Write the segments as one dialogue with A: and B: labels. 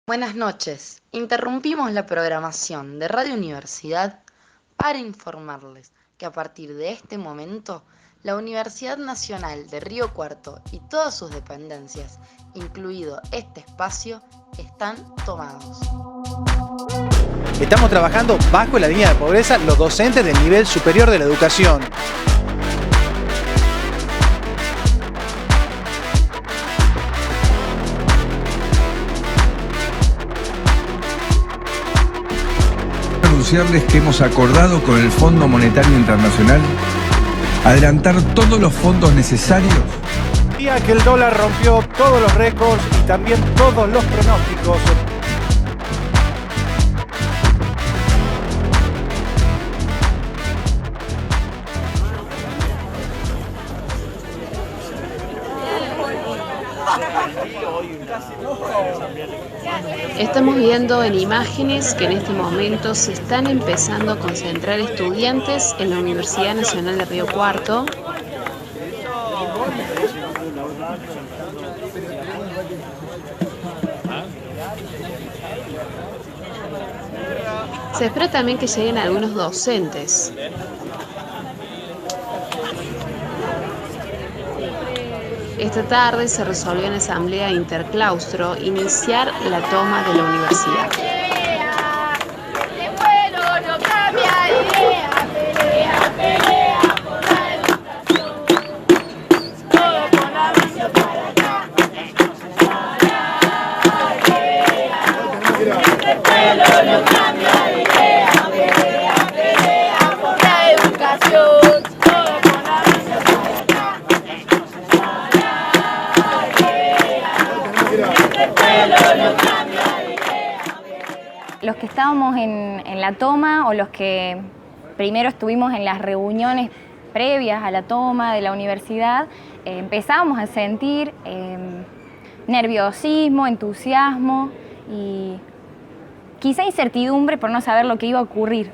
A: Buenas noches. Interrumpimos la programación de Radio Universidad para informarles que a partir de este momento, la Universidad Nacional de Río Cuarto y todas sus dependencias, incluido este espacio, están tomados.
B: Estamos trabajando bajo la línea de pobreza los docentes del nivel superior de la educación.
C: Anunciarles que hemos acordado con el Fondo Monetario Internacional adelantar todos los fondos necesarios.
B: Día que el dólar rompió todos los récords y también todos los pronósticos.
D: Estamos viendo en imágenes que en este momento se están empezando a concentrar estudiantes en la Universidad Nacional de Río Cuarto. Se espera también que lleguen algunos docentes. Esta tarde se resolvió en asamblea interclaustro iniciar la toma de la universidad.
E: Los que estábamos en la toma o los que primero estuvimos en las reuniones previas a la toma de la universidad, empezábamos a sentir nerviosismo, entusiasmo y quizá incertidumbre por no saber lo que iba a ocurrir.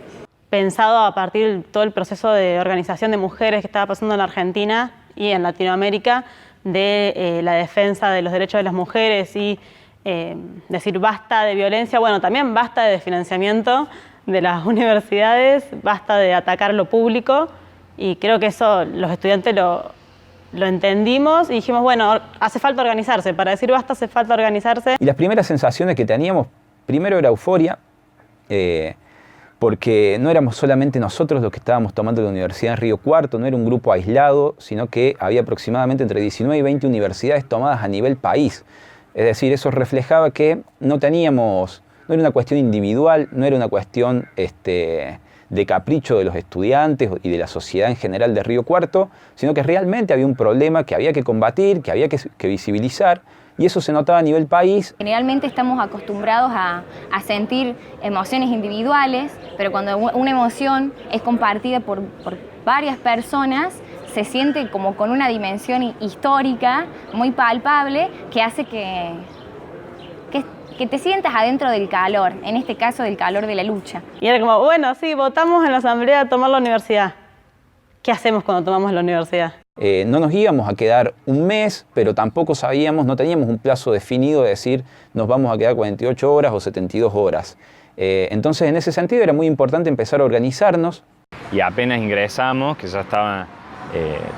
F: Pensado a partir de todo el proceso de organización de mujeres que estaba pasando en la Argentina y en Latinoamérica, de la defensa de los derechos de las mujeres y decir basta de violencia, bueno, también basta de desfinanciamiento de las universidades, basta de atacar lo público, y creo que eso los estudiantes lo entendimos y dijimos, bueno, hace falta organizarse, para decir basta hace falta organizarse.
G: Y las primeras sensaciones que teníamos, primero era euforia, porque no éramos solamente nosotros los que estábamos tomando la Universidad en Río Cuarto, no era un grupo aislado, sino que había aproximadamente entre 19 y 20 universidades tomadas a nivel país. Es decir, eso reflejaba que no era una cuestión individual, no era una cuestión de capricho de los estudiantes y de la sociedad en general de Río Cuarto, sino que realmente había un problema que había que combatir, que había que visibilizar, y eso se notaba a nivel país.
E: Generalmente estamos acostumbrados a sentir emociones individuales, pero cuando una emoción es compartida por varias personas, se siente como con una dimensión histórica muy palpable que hace que te sientas adentro del calor, en este caso del calor de la lucha.
F: Y era como, bueno, sí, votamos en la asamblea a tomar la universidad. ¿Qué hacemos cuando tomamos la universidad?
G: No nos íbamos a quedar un mes, pero tampoco sabíamos, no teníamos un plazo definido de decir nos vamos a quedar 48 horas o 72 horas. Entonces, en ese sentido era muy importante empezar a organizarnos.
H: Y apenas ingresamos, que ya estaba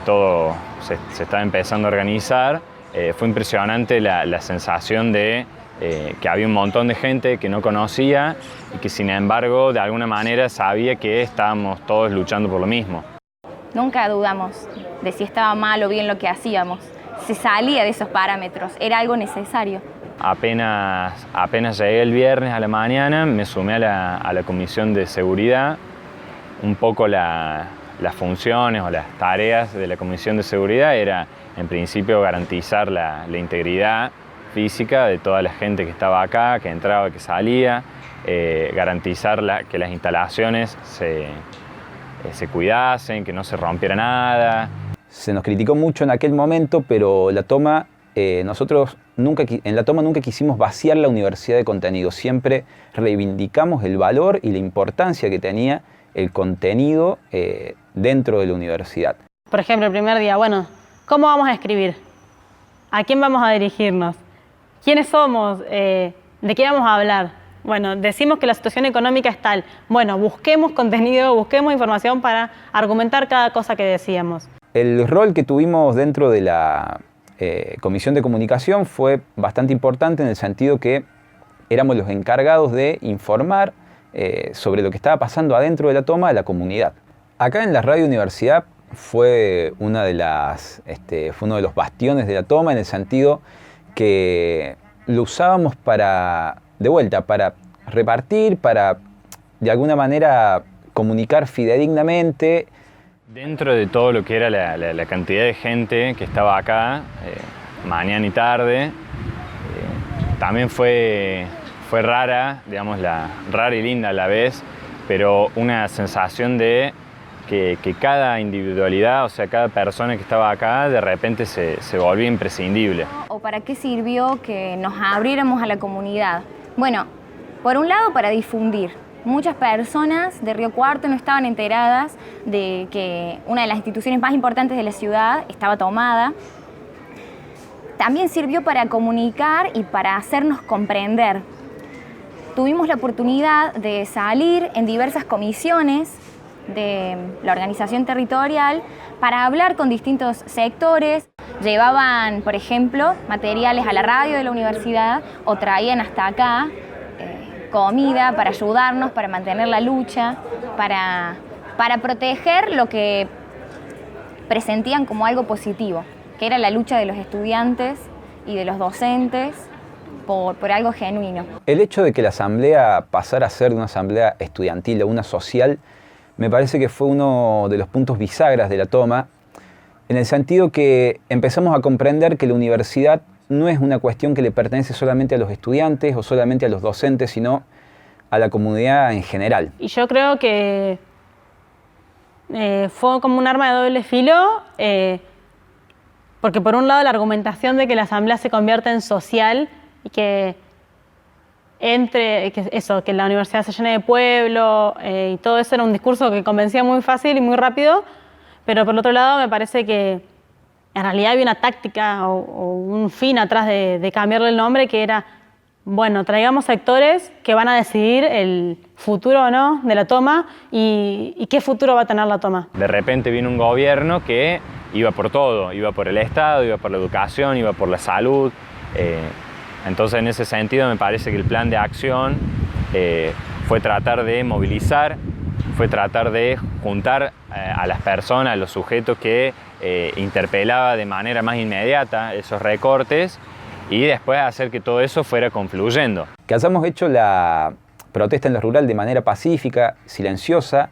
H: todo se estaba empezando a organizar, fue impresionante la sensación de que había un montón de gente que no conocía y que sin embargo de alguna manera sabía que estábamos todos luchando por lo mismo.
E: Nunca dudamos de si estaba mal o bien lo que hacíamos. Se salía de esos parámetros, era algo necesario.
H: Apenas llegué el viernes a la mañana, me sumé a la comisión de seguridad. Un poco las funciones o las tareas de la Comisión de Seguridad era, en principio, garantizar la integridad física de toda la gente que estaba acá, que entraba, que salía, garantizar que las instalaciones se cuidasen, que no se rompiera nada.
G: Se nos criticó mucho en aquel momento, pero nosotros en la toma nunca quisimos vaciar la universidad de contenido, siempre reivindicamos el valor y la importancia que tenía el contenido dentro de la universidad.
F: Por ejemplo, el primer día, bueno, ¿cómo vamos a escribir? ¿A quién vamos a dirigirnos? ¿Quiénes somos? ¿de qué vamos a hablar? Bueno, decimos que la situación económica es tal. Bueno, busquemos contenido, busquemos información para argumentar cada cosa que decíamos.
G: El rol que tuvimos dentro de la Comisión de Comunicación fue bastante importante en el sentido que éramos los encargados de informar sobre lo que estaba pasando adentro de la toma a la comunidad. Acá en la Radio Universidad fue uno de los bastiones de la toma en el sentido que lo usábamos para repartir, para de alguna manera comunicar fidedignamente.
H: Dentro de todo lo que era la cantidad de gente que estaba acá, mañana y tarde, también fue rara, digamos, rara y linda a la vez, pero una sensación de que cada individualidad, o sea, cada persona que estaba acá, de repente se volvía imprescindible.
E: ¿O para qué sirvió que nos abriéramos a la comunidad? Bueno, por un lado, para difundir. Muchas personas de Río Cuarto no estaban enteradas de que una de las instituciones más importantes de la ciudad estaba tomada. También sirvió para comunicar y para hacernos comprender. Tuvimos la oportunidad de salir en diversas comisiones de la organización territorial para hablar con distintos sectores. Llevaban, por ejemplo, materiales a la radio de la universidad o traían hasta acá comida para ayudarnos, para mantener la lucha, para proteger lo que presentían como algo positivo, que era la lucha de los estudiantes y de los docentes por algo genuino.
G: El hecho de que la asamblea pasara a ser una asamblea estudiantil o una social, me parece que fue uno de los puntos bisagras de la toma, en el sentido que empezamos a comprender que la universidad no es una cuestión que le pertenece solamente a los estudiantes o solamente a los docentes, sino a la comunidad en general.
F: Y yo creo que fue como un arma de doble filo, porque por un lado la argumentación de que la asamblea se convierta en social y que que la universidad se llene de pueblo y todo eso era un discurso que convencía muy fácil y muy rápido, pero por el otro lado me parece que en realidad había una táctica o un fin atrás de cambiarle el nombre, que era, bueno, traigamos sectores que van a decidir el futuro o no de la toma y qué futuro va a tener la toma.
H: De repente vino un gobierno que iba por todo, iba por el Estado, iba por la educación, iba por la salud. Entonces, en ese sentido, me parece que el plan de acción fue tratar de movilizar, fue tratar de juntar a las personas, a los sujetos que interpelaba de manera más inmediata esos recortes y después hacer que todo eso fuera confluyendo.
G: Que hayamos hecho la protesta en lo rural de manera pacífica, silenciosa,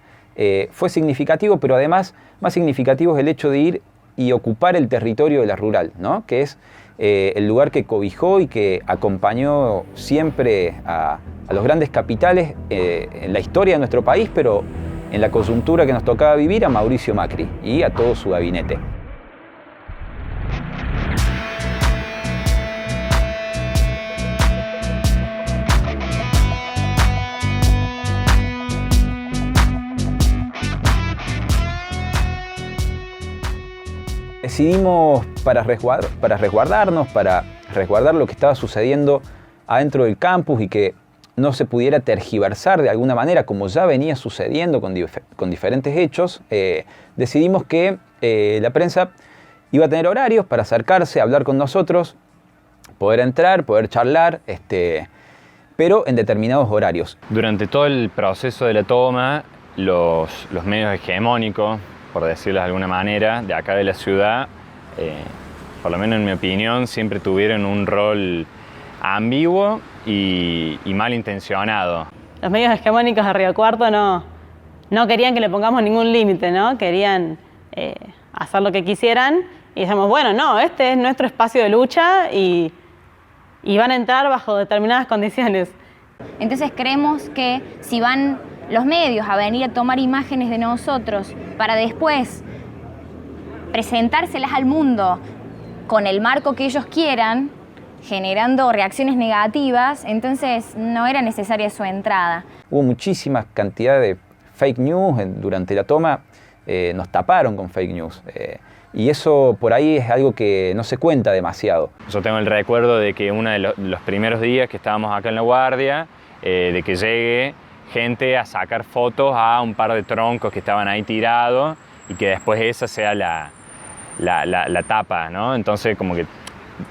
G: fue significativo, pero además más significativo es el hecho de ir y ocupar el territorio de la rural, ¿no? Que es el lugar que cobijó y que acompañó siempre a los grandes capitales en la historia de nuestro país, pero en la coyuntura que nos tocaba vivir a Mauricio Macri y a todo su gabinete. Decidimos para resguardarnos, para resguardar lo que estaba sucediendo adentro del campus y que no se pudiera tergiversar de alguna manera, como ya venía sucediendo con diferentes hechos, decidimos que la prensa iba a tener horarios para acercarse, hablar con nosotros, poder entrar, poder charlar, pero en determinados horarios.
H: Durante todo el proceso de la toma, los medios hegemónicos, por decirlo de alguna manera, de acá de la ciudad, por lo menos en mi opinión, siempre tuvieron un rol ambiguo y malintencionado.
F: Los medios hegemónicos de Río Cuarto no querían que le pongamos ningún límite, ¿no? Querían hacer lo que quisieran y decíamos, bueno, no, este es nuestro espacio de lucha y van a entrar bajo determinadas condiciones.
E: Entonces creemos que si van los medios a venir a tomar imágenes de nosotros para después presentárselas al mundo con el marco que ellos quieran, generando reacciones negativas, entonces no era necesaria su entrada.
G: Hubo muchísima cantidad de fake news durante la toma, nos taparon con fake news. y eso por ahí es algo que no se cuenta demasiado.
H: Yo tengo el recuerdo de que uno de los primeros días que estábamos acá en la guardia, de que llegue gente a sacar fotos a un par de troncos que estaban ahí tirados y que después esa sea la tapa, ¿no? Entonces, como que,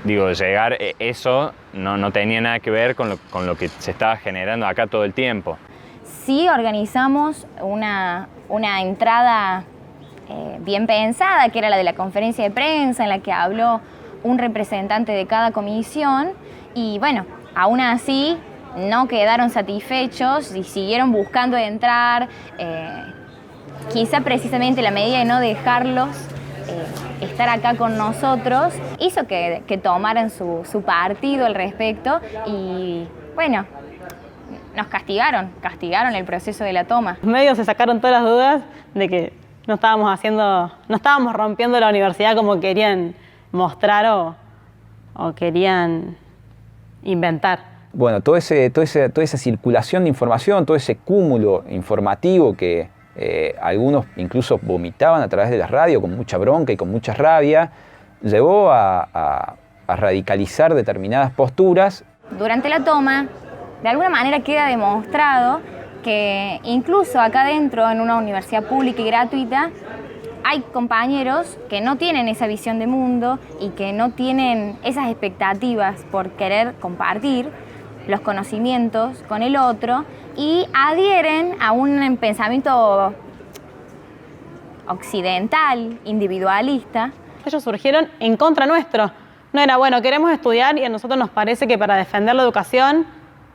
H: digo, llegar, eso no tenía nada que ver con lo que se estaba generando acá todo el tiempo.
E: Sí organizamos una entrada bien pensada, que era la de la conferencia de prensa, en la que habló un representante de cada comisión, y bueno, aún así no quedaron satisfechos y siguieron buscando entrar, quizá precisamente la medida de no dejarlos estar acá con nosotros hizo que tomaran su partido al respecto, y bueno, nos castigaron el proceso de la toma.
F: Los medios se sacaron todas las dudas de que no estábamos rompiendo la universidad como querían mostrar o querían inventar.
G: Bueno, toda esa circulación de información, todo ese cúmulo informativo que algunos incluso vomitaban a través de la radio con mucha bronca y con mucha rabia, llevó a radicalizar determinadas posturas.
E: Durante la toma, de alguna manera queda demostrado que incluso acá dentro, en una universidad pública y gratuita, hay compañeros que no tienen esa visión de mundo y que no tienen esas expectativas por querer compartir los conocimientos con el otro y adhieren a un pensamiento occidental, individualista.
F: Ellos surgieron en contra nuestro. No era, bueno, queremos estudiar y a nosotros nos parece que para defender la educación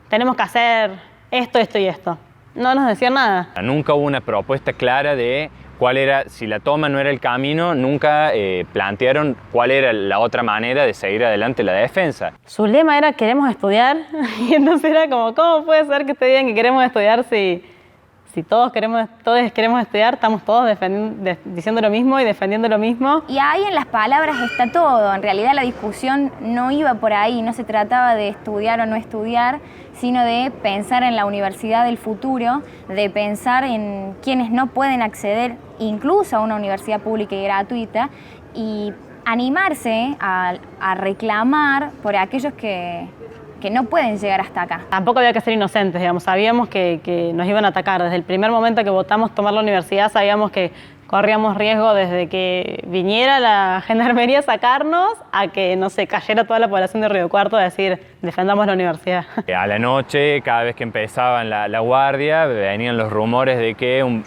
F: tenemos que hacer esto, esto y esto. No nos decían nada.
H: Nunca hubo una propuesta clara de cuál era, si la toma no era el camino, nunca plantearon cuál era la otra manera de seguir adelante la defensa.
F: Su lema era queremos estudiar, y entonces era como, ¿cómo puede ser que te digan que queremos estudiar si todos queremos estudiar, estamos todos diciendo lo mismo y defendiendo lo mismo?
E: Y ahí en las palabras está todo. En realidad la discusión no iba por ahí, no se trataba de estudiar o no estudiar, sino de pensar en la universidad del futuro, de pensar en quienes no pueden acceder incluso a una universidad pública y gratuita, y animarse a reclamar por aquellos que no pueden llegar hasta acá.
F: Tampoco había que ser inocentes, digamos. Sabíamos que nos iban a atacar. Desde el primer momento que votamos tomar la universidad, sabíamos que corríamos riesgo desde que viniera la gendarmería a sacarnos a que, no sé, cayera toda la población de Río Cuarto a decir, defendamos la universidad. A
H: la noche, cada vez que empezaban la guardia, venían los rumores de que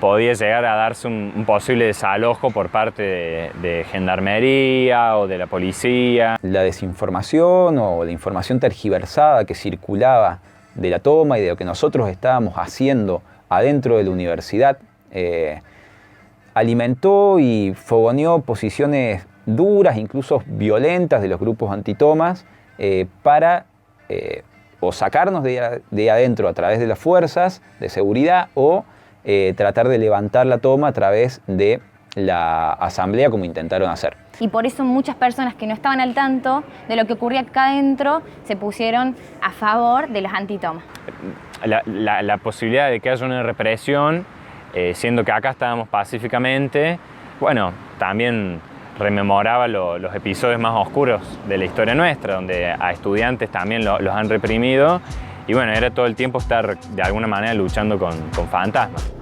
H: podía llegar a darse un posible desalojo por parte de gendarmería o de la policía.
G: La desinformación o la información tergiversada que circulaba de la toma y de lo que nosotros estábamos haciendo adentro de la universidad alimentó y fogoneó posiciones duras, incluso violentas de los grupos antitomas para o sacarnos de adentro a través de las fuerzas de seguridad o tratar de levantar la toma a través de la asamblea como intentaron hacer.
E: Y por eso muchas personas que no estaban al tanto de lo que ocurría acá adentro se pusieron a favor de los antitomas.
H: La posibilidad de que haya una represión, siendo que acá estábamos pacíficamente, bueno, también rememoraba los episodios más oscuros de la historia nuestra, donde a estudiantes también los han reprimido, y bueno, era todo el tiempo estar de alguna manera luchando con fantasmas.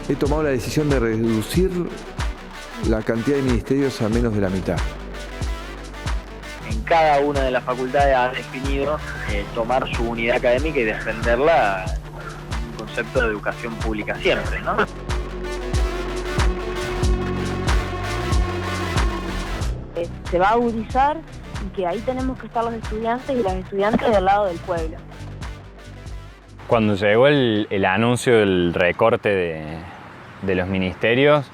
C: He tomado la decisión de reducir la cantidad de ministerios a menos de la mitad.
I: En cada una de las facultades ha definido tomar su unidad académica y defenderla en un concepto de educación pública siempre, ¿no?
J: Se va a agudizar y que ahí tenemos que estar los estudiantes y las estudiantes del lado del pueblo.
H: Cuando llegó el anuncio del recorte de los ministerios,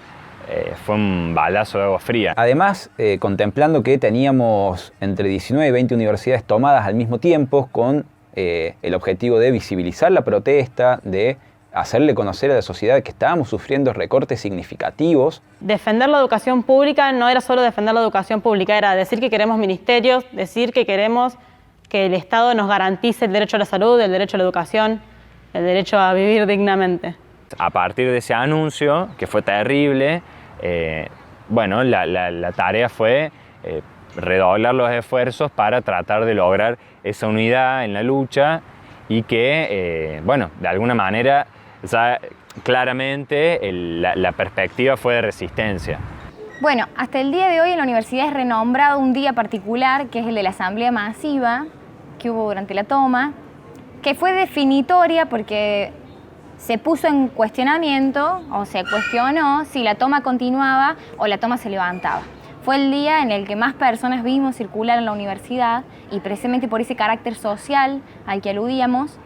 H: fue un balazo de agua fría.
G: Además, contemplando que teníamos entre 19 y 20 universidades tomadas al mismo tiempo con el objetivo de visibilizar la protesta, de hacerle conocer a la sociedad que estábamos sufriendo recortes significativos.
F: Defender la educación pública no era solo defender la educación pública, era decir que queremos ministerios, decir que queremos que el Estado nos garantice el derecho a la salud, el derecho a la educación, el derecho a vivir dignamente.
H: A partir de ese anuncio, que fue terrible, bueno, la tarea fue redoblar los esfuerzos para tratar de lograr esa unidad en la lucha y que, bueno, de alguna manera, ya claramente la perspectiva fue de resistencia.
E: Bueno, hasta el día de hoy en la universidad es renombrado un día particular, que es el de la asamblea masiva que hubo durante la toma, que fue definitoria porque se puso en cuestionamiento o se cuestionó si la toma continuaba o la toma se levantaba. Fue el día en el que más personas vimos circular en la universidad y precisamente por ese carácter social al que aludíamos,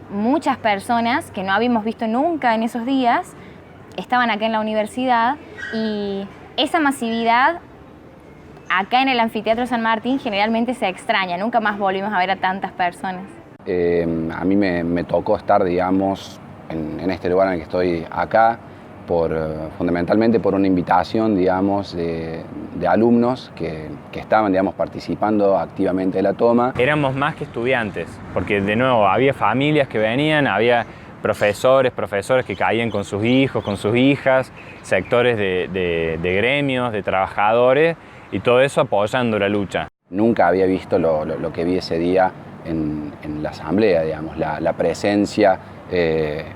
E: muchas personas que no habíamos visto nunca en esos días estaban acá en la universidad y esa masividad acá en el Anfiteatro San Martín generalmente se extraña, nunca más volvimos a ver a tantas personas.
K: A mí me tocó estar, digamos, en este lugar en el que estoy acá, fundamentalmente por una invitación, digamos, de alumnos que estaban, digamos, participando activamente de la toma.
H: Éramos más que estudiantes, porque de nuevo había familias que venían, había profesores que caían con sus hijos, con sus hijas, sectores de gremios, de trabajadores, y todo eso apoyando la lucha.
K: Nunca había visto lo que vi ese día en la asamblea, digamos, la presencia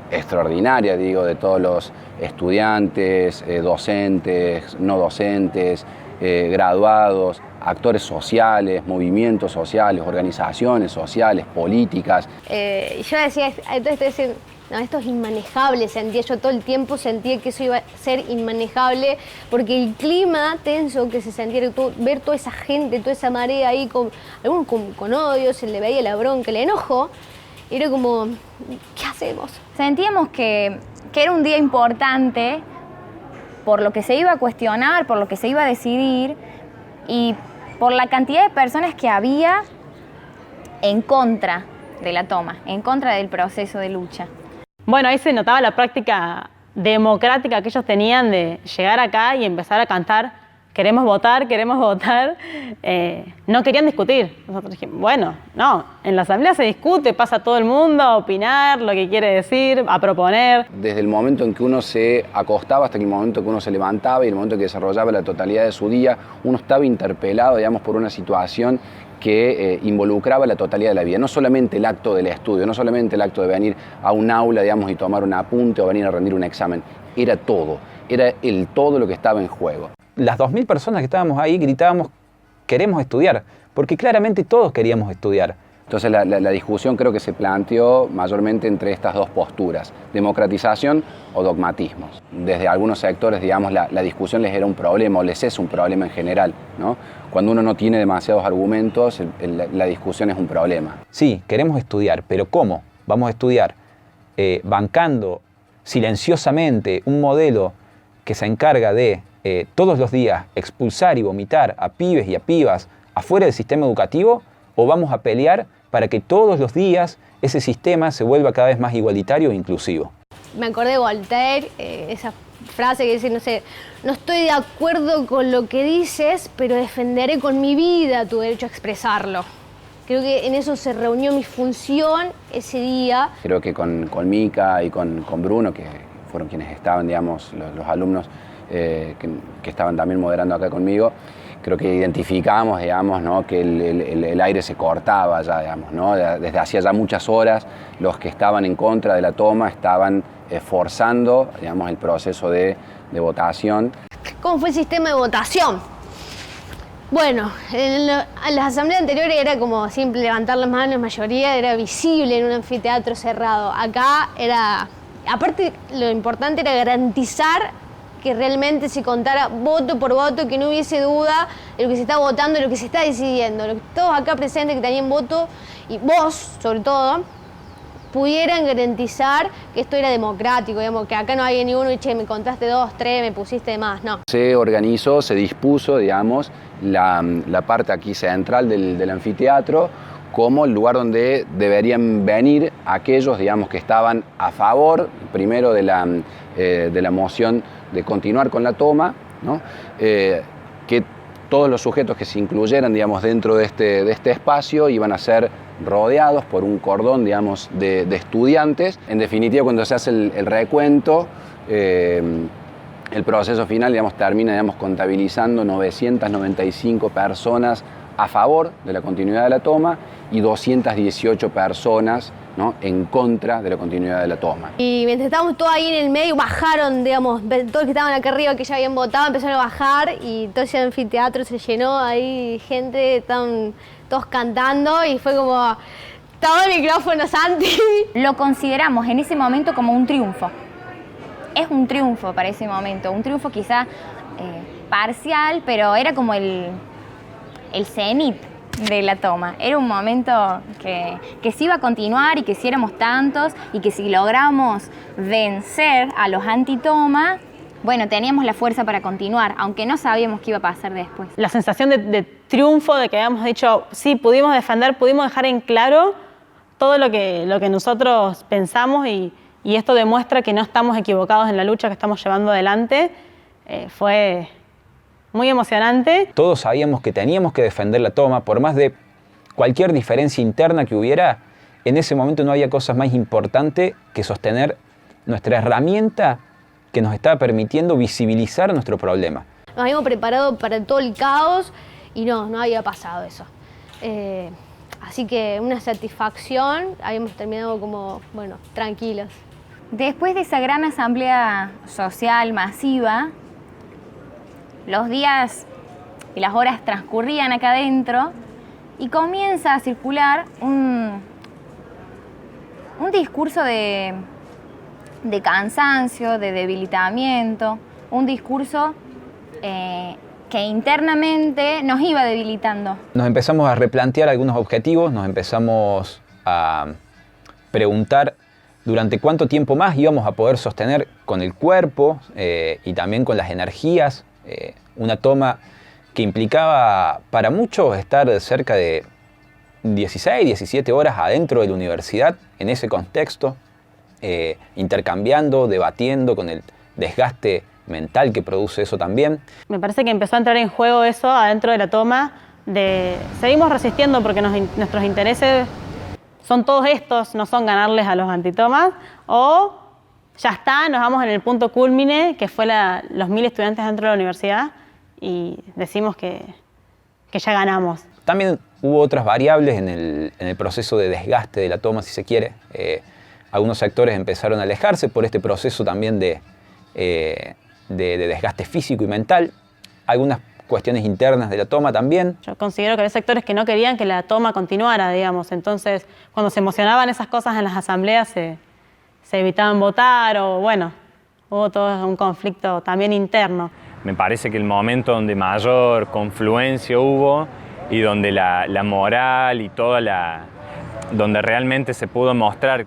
K: extraordinaria, digo, de todos los estudiantes, docentes, no docentes, graduados, actores sociales, movimientos sociales, organizaciones sociales, políticas.
L: Yo decía, entonces, no, esto es inmanejable, sentía yo todo el tiempo, sentía que eso iba a ser inmanejable, porque el clima tenso que se sentía, ver toda esa gente, toda esa marea ahí, algunos con odio, se le veía la bronca, el enojo, era como, ¿qué hacemos?
E: Sentíamos que era un día importante por lo que se iba a cuestionar, por lo que se iba a decidir y por la cantidad de personas que había en contra de la toma, en contra del proceso de lucha.
F: Bueno, ahí se notaba la práctica democrática que ellos tenían de llegar acá y empezar a cantar queremos votar, no querían discutir. Nosotros dijimos, bueno, no, en la asamblea se discute, pasa todo el mundo a opinar lo que quiere decir, a proponer.
K: Desde el momento en que uno se acostaba hasta el momento que uno se levantaba y el momento que desarrollaba la totalidad de su día, uno estaba interpelado, digamos, por una situación que involucraba la totalidad de la vida. No solamente el acto del estudio, no solamente el acto de venir a un aula, digamos, y tomar un apunte o venir a rendir un examen. Era todo, era el todo lo que estaba en juego.
G: Las 2.000 personas que estábamos ahí gritábamos, queremos estudiar, porque claramente todos queríamos estudiar.
K: Entonces la discusión creo que se planteó mayormente entre estas dos posturas, democratización o dogmatismos. Desde algunos sectores, digamos, la discusión les era un problema o les es un problema en general, ¿no? Cuando uno no tiene demasiados argumentos, la discusión es un problema.
G: Sí, queremos estudiar, pero ¿cómo? Vamos a estudiar bancando silenciosamente un modelo que se encarga de todos los días expulsar y vomitar a pibes y a pibas afuera del sistema educativo, o vamos a pelear para que todos los días ese sistema se vuelva cada vez más igualitario e inclusivo.
L: Me acordé de Voltaire, esa frase que dice, no sé, no estoy de acuerdo con lo que dices, pero defenderé con mi vida tu derecho a expresarlo. Creo que en eso se reunió mi función ese día.
K: Creo que con Mica y con Bruno, que fueron quienes estaban, digamos, los alumnos que estaban también moderando acá conmigo, creo que identificamos, digamos, ¿no?, que el aire se cortaba ya, digamos, ¿no? Desde hacía ya muchas horas los que estaban en contra de la toma estaban forzando, digamos, el proceso de votación.
L: ¿Cómo fue el sistema de votación? Bueno, en las asambleas anteriores era como simple levantar las manos, la mayoría era visible en un anfiteatro cerrado. Acá era, aparte lo importante era garantizar que realmente se contara voto por voto, que no hubiese duda de lo que se está votando, de lo que se está decidiendo. Todos acá presentes que tenían voto, y vos, sobre todo, pudieran garantizar que esto era democrático, digamos, que acá no había ni uno y che, me contaste 2, 3, me pusiste de más, no.
K: Se organizó, se dispuso, digamos, la parte aquí central del anfiteatro como el lugar donde deberían venir aquellos, digamos, que estaban a favor, primero de la moción de continuar con la toma, ¿no? Que todos los sujetos que se incluyeran, digamos, dentro de este espacio iban a ser rodeados por un cordón, digamos, de estudiantes. En definitiva, cuando se hace el recuento, el proceso final, digamos, termina, digamos, contabilizando 995 personas a favor de la continuidad de la toma y 218 personas, ¿no?, en contra de la continuidad de la toma.
L: Y mientras estábamos todos ahí en el medio, bajaron, digamos, todos los que estaban acá arriba que ya habían votado, empezaron a bajar y todo ese anfiteatro se llenó, ahí gente, estaban todos cantando y fue como, todo el micrófono, Santi.
E: Lo consideramos en ese momento como un triunfo. Es un triunfo para ese momento, un triunfo quizá parcial, pero era como el cenit de la toma. Era un momento que sí iba a continuar y que si éramos tantos y que si logramos vencer a los antitoma, bueno, teníamos la fuerza para continuar, aunque no sabíamos qué iba a pasar después.
F: La sensación de triunfo, de que habíamos dicho, sí, pudimos defender, pudimos dejar en claro todo lo que nosotros pensamos y esto demuestra que no estamos equivocados en la lucha que estamos llevando adelante, fue muy emocionante.
G: Todos sabíamos que teníamos que defender la toma, por más de cualquier diferencia interna que hubiera, en ese momento no había cosa más importante que sostener nuestra herramienta que nos estaba permitiendo visibilizar nuestro problema.
L: Nos habíamos preparado para todo el caos y no había pasado eso. Así que una satisfacción, habíamos terminado como, bueno, tranquilos.
E: Después de esa gran asamblea social masiva, los días y las horas transcurrían acá adentro y comienza a circular un discurso de cansancio, de debilitamiento, un discurso que internamente nos iba debilitando.
G: Nos empezamos a replantear algunos objetivos, nos empezamos a preguntar durante cuánto tiempo más íbamos a poder sostener con el cuerpo y también con las energías una toma que implicaba para muchos estar cerca de 16, 17 horas adentro de la universidad en ese contexto, intercambiando, debatiendo con el desgaste mental que produce eso también.
F: Me parece que empezó a entrar en juego eso adentro de la toma, de seguimos resistiendo porque nuestros intereses son todos estos, no son ganarles a los antitomas, o ya está, nos vamos en el punto cúlmine, que fue los 1000 estudiantes dentro de la universidad, y decimos que ya ganamos.
G: También hubo otras variables en el proceso de desgaste de la toma, si se quiere. Algunos sectores empezaron a alejarse por este proceso también de desgaste físico y mental. Algunas cuestiones internas de la toma también.
F: Yo considero que había sectores que no querían que la toma continuara, digamos. Entonces, cuando se emocionaban esas cosas en las asambleas, se evitaban votar o, bueno, hubo todo un conflicto también interno.
H: Me parece que el momento donde mayor confluencia hubo y donde la moral y donde realmente se pudo mostrar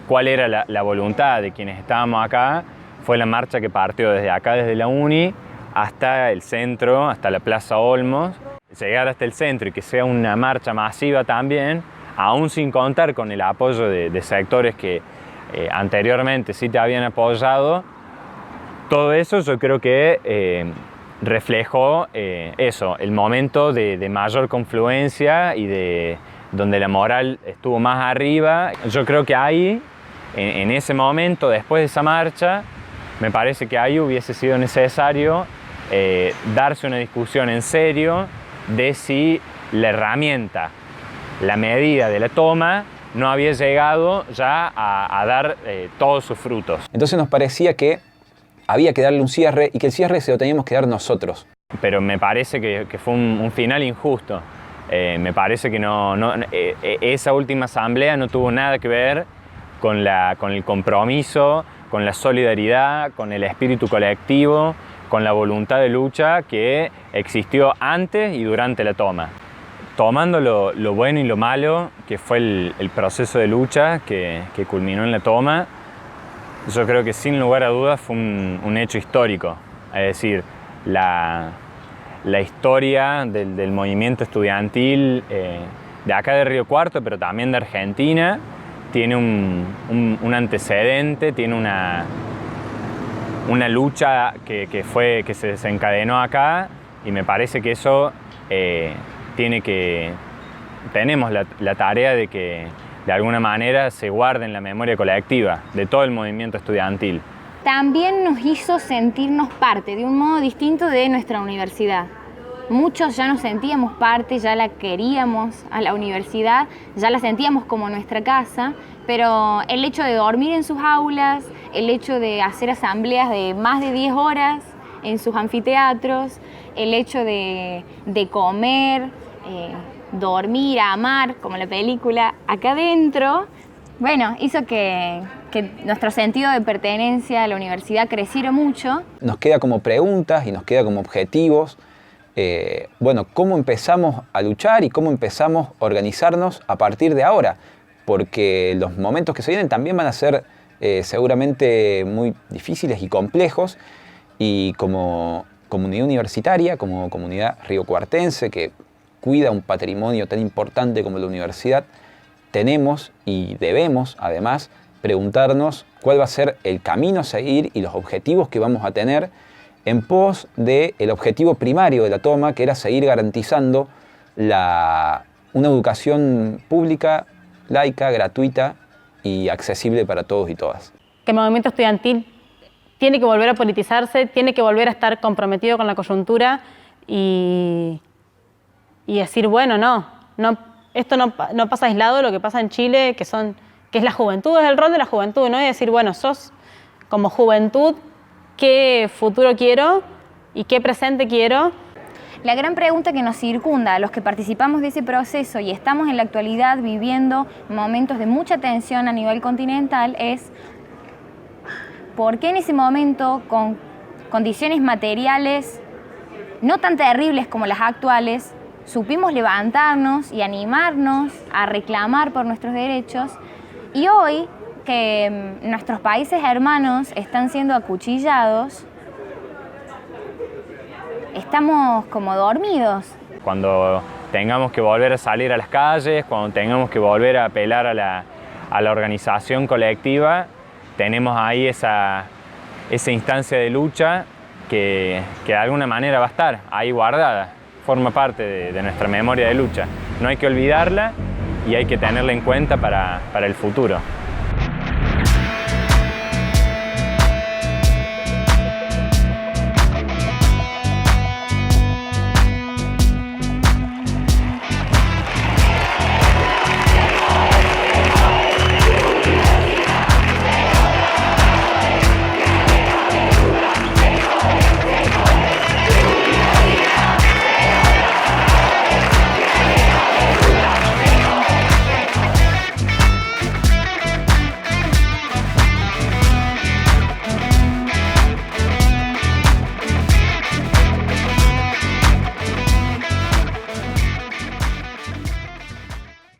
H: cuál era la voluntad de quienes estábamos acá, fue la marcha que partió desde acá, desde la Uni, hasta el centro, hasta la Plaza Olmos. Llegar hasta el centro y que sea una marcha masiva también, aún sin contar con el apoyo de sectores que anteriormente sí te habían apoyado, todo eso yo creo que reflejó eso, el momento de mayor confluencia y donde la moral estuvo más arriba. Yo creo que ahí, en ese momento, después de esa marcha, me parece que ahí hubiese sido necesario darse una discusión en serio de si la herramienta, la medida de la toma, no había llegado ya a dar todos sus frutos.
G: Entonces nos parecía que había que darle un cierre y que el cierre se lo teníamos que dar nosotros.
H: Pero me parece que fue un final injusto. Me parece que esa última asamblea no tuvo nada que ver con el compromiso, con la solidaridad, con el espíritu colectivo, con la voluntad de lucha que existió antes y durante la toma. Tomando lo bueno y lo malo, que fue el proceso de lucha que culminó en la toma, yo creo que sin lugar a dudas fue un hecho histórico. Es decir, la historia del movimiento estudiantil de acá de Río Cuarto, pero también de Argentina, tiene un antecedente, tiene una lucha que se desencadenó acá, y me parece que eso tenemos la tarea de que de alguna manera se guarde en la memoria colectiva de todo el movimiento estudiantil.
E: también nos hizo sentirnos parte de un modo distinto de nuestra universidad. Muchos ya nos sentíamos parte, ya la queríamos a la universidad, ya la sentíamos como nuestra casa, pero el hecho de dormir en sus aulas, el hecho de hacer asambleas de más de 10 horas en sus anfiteatros, el hecho de comer, dormir, amar, como la película, acá adentro, bueno, hizo que nuestro sentido de pertenencia a la universidad creciera mucho.
G: Nos queda como preguntas y nos queda como objetivos, bueno, cómo empezamos a luchar y cómo empezamos a organizarnos a partir de ahora, porque los momentos que se vienen también van a ser seguramente muy difíciles y complejos, y como comunidad universitaria, como comunidad riocuartense que cuida un patrimonio tan importante como la universidad, tenemos y debemos además preguntarnos cuál va a ser el camino a seguir y los objetivos que vamos a tener en pos del objetivo primario de la toma, que era seguir garantizando una educación pública, laica, gratuita y accesible para todos y todas.
F: Que el movimiento estudiantil tiene que volver a politizarse, tiene que volver a estar comprometido con la coyuntura y decir, bueno, esto no pasa aislado, lo que pasa en Chile, que es la juventud, es el rol de la juventud, ¿no? Y decir, bueno, sos como juventud, ¿qué futuro quiero y qué presente quiero?
E: La gran pregunta que nos circunda a los que participamos de ese proceso y estamos en la actualidad viviendo momentos de mucha tensión a nivel continental es ¿por qué en ese momento, con condiciones materiales no tan terribles como las actuales, supimos levantarnos y animarnos a reclamar por nuestros derechos? Y hoy, que nuestros países hermanos están siendo acuchillados, estamos como dormidos.
H: Cuando tengamos que volver a salir a las calles, cuando tengamos que volver a apelar a la organización colectiva, tenemos ahí esa instancia de lucha que de alguna manera va a estar ahí guardada, forma parte de nuestra memoria de lucha. No hay que olvidarla y hay que tenerla en cuenta para el futuro.